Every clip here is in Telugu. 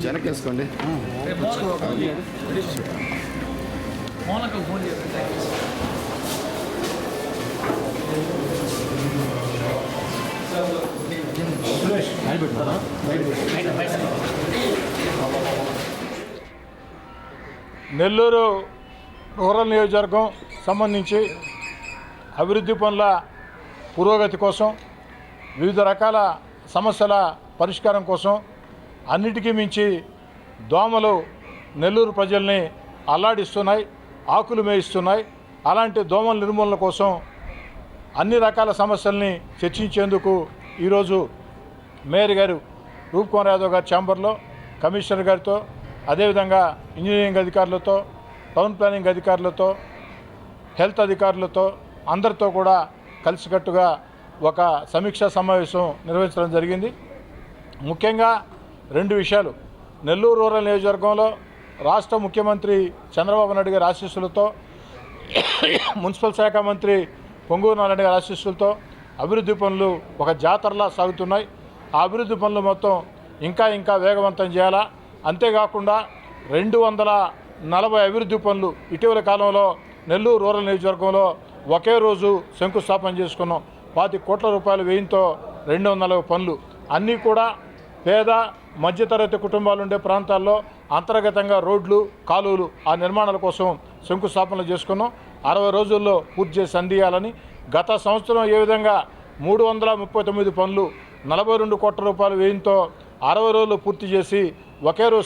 వెనకేసుకోండి. నెల్లూరు రూరల్ నియోజకవర్గం సంబంధించి అభివృద్ధి పనుల పురోగతి కోసం, వివిధ రకాల సమస్యల పరిష్కారం కోసం, అన్నిటికీ మించి దోమలు నెల్లూరు ప్రజల్ని అల్లాడిస్తున్నాయి, ఆకులు మేయిస్తున్నాయి. అలాంటి దోమల నిర్మూలన కోసం అన్ని రకాల సమస్యల్ని చర్చించేందుకు ఈరోజు మేయర్ గారు రూప్ కుమార్ యాదవ్ గారి ఛాంబర్లో కమిషనర్ గారితో, అదేవిధంగా ఇంజనీరింగ్ అధికారులతో, టౌన్ ప్లానింగ్ అధికారులతో, హెల్త్ అధికారులతో అందరితో కూడా కలిసికట్టుగా ఒక సమీక్షా సమావేశం నిర్వహించడం జరిగింది. ముఖ్యంగా రెండు విషయాలు. నెల్లూరు రూరల్ నియోజకవర్గంలో రాష్ట్ర ముఖ్యమంత్రి చంద్రబాబు నాయుడు గారి ఆశీస్సులతో, మున్సిపల్ శాఖ మంత్రి పొంగూరు నారాయణ గారి ఆశీస్సులతో అభివృద్ధి పనులు ఒక జాతరలా సాగుతున్నాయి. ఆ అభివృద్ధి పనులు మొత్తం ఇంకా వేగవంతం చేయాలా. అంతేకాకుండా 240 అభివృద్ధి పనులు ఇటీవల కాలంలో నెల్లూరు రూరల్ నియోజకవర్గంలో ఒకే రోజు శంకుస్థాపన చేసుకున్నాం. 25 కోట్ల రూపాయల వ్యయంతో 240 పనులు అన్నీ కూడా పేద మధ్యతరగతి కుటుంబాలు ఉండే ప్రాంతాల్లో అంతర్గతంగా రోడ్లు, కాలువలు ఆ నిర్మాణాల కోసం శంకుస్థాపనలు చేసుకున్నాం. 60 రోజుల్లో పూర్తి చేసి అందియాలని. గత సంవత్సరం ఏ విధంగా 339 పనులు 42 కోట్ల రూపాయల వ్యయంతో 60 రోజులు పూర్తి చేసి ఒకే రోజు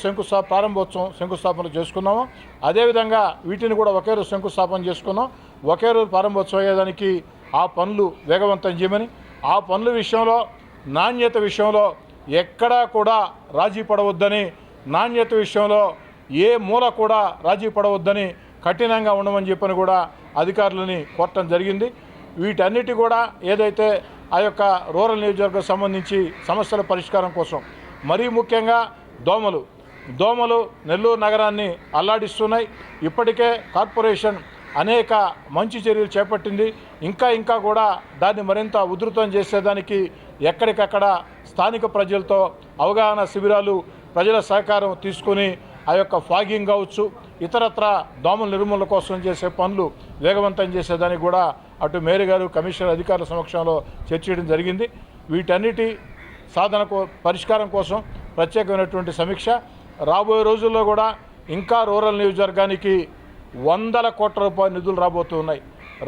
శంకుస్థాపన చేసుకున్నాము. అదేవిధంగా వీటిని కూడా ఒకే రోజు శంకుస్థాపన చేసుకున్నాం. ఒకే రోజు ప్రారంభోత్సవం అయ్యేదానికి ఆ పనులు వేగవంతం చేయమని, ఆ పనుల విషయంలో నాణ్యత విషయంలో ఎక్కడా కూడా రాజీ పడవద్దని, నాణ్యత విషయంలో ఏ మూల కూడా రాజీ పడవద్దని కఠినంగా ఉండమని చెప్పని కూడా అధికారులని కోరటం జరిగింది. వీటన్నిటి కూడా ఏదైతే ఆ యొక్క రూరల్ నియోజకవర్గం సంబంధించి సమస్యల పరిష్కారం కోసం, మరీ ముఖ్యంగా దోమలు నెల్లూరు నగరాన్ని అల్లాడిస్తున్నాయి. ఇప్పటికే కార్పొరేషన్ అనేక మంచి చర్యలు చేపట్టింది. ఇంకా కూడా దాన్ని మరింత ఉధృతం చేసేదానికి ఎక్కడికక్కడ స్థానిక ప్రజలతో అవగాహన శిబిరాలు, ప్రజల సహకారం తీసుకుని ఆ యొక్క ఫాగింగ్ కావచ్చు, ఇతరత్ర దోమల నిర్మూలన కోసం చేసే పనులు వేగవంతం చేసేదానికి కూడా అటు మేయర్ గారు, కమిషనర్ అధికారుల సమక్షంలో చర్చించడం జరిగింది. వీటన్నిటి పరిష్కారం కోసం ప్రత్యేకమైనటువంటి సమీక్ష. రాబోయే రోజుల్లో కూడా ఇంకా రూరల్ నియోజకవర్గానికి 100 కోట్ల రూపాయల నిధులు రాబోతున్నాయి.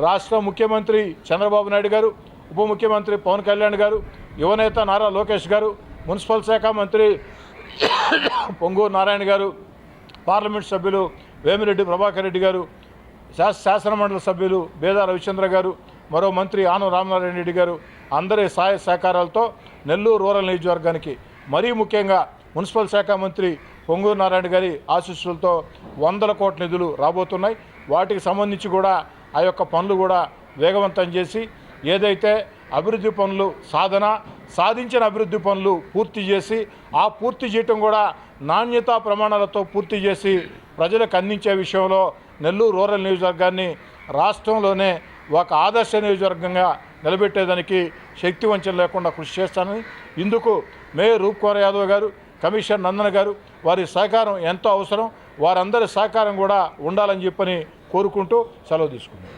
రాష్ట్ర ముఖ్యమంత్రి చంద్రబాబు నాయుడు గారు, ఉప ముఖ్యమంత్రి పవన్ కళ్యాణ్ గారు, యువనేత నారా లోకేష్ గారు, మున్సిపల్ శాఖ మంత్రి పొంగూరు నారాయణ గారు, పార్లమెంట్ సభ్యులు వేమిరెడ్డి ప్రభాకర్ రెడ్డి గారు, శాసనమండలి సభ్యులు బేదా రవిచంద్ర గారు, మరో మంత్రి ఆనం రామనారాయణ రెడ్డి గారు అందరి సహాయ సహకారాలతో నెల్లూరు రూరల్ నియోజకవర్గానికి, మరీ ముఖ్యంగా మున్సిపల్ శాఖ మంత్రి పొంగూరు నారాయణ గారి ఆశీస్సులతో 100 కోట్ల నిధులు రాబోతున్నాయి. వాటికి సంబంధించి కూడా ఆ యొక్క పనులు కూడా వేగవంతం చేసి, ఏదైతే అభివృద్ధి పనులు సాధించిన అభివృద్ధి పనులు పూర్తి చేసి, ఆ పూర్తి చేయటం కూడా నాణ్యతా ప్రమాణాలతో పూర్తి చేసి ప్రజలకు అందించే విషయంలో నెల్లూరు రూరల్ నియోజకవర్గాన్ని రాష్ట్రంలోనే ఒక ఆదర్శ నియోజకవర్గంగా నిలబెట్టేదానికి శక్తి వంచన లేకుండా కృషి చేస్తానని, ఇందుకు మేయర్ రూప్ కుమార్ యాదవ్ గారు, కమిషనర్ నందన గారు వారి సహకారం ఎంతో అవసరం. వారందరి సహకారం కూడా ఉండాలని చెప్పని కోరుకుంటూ సెలవు తీసుకున్నాను.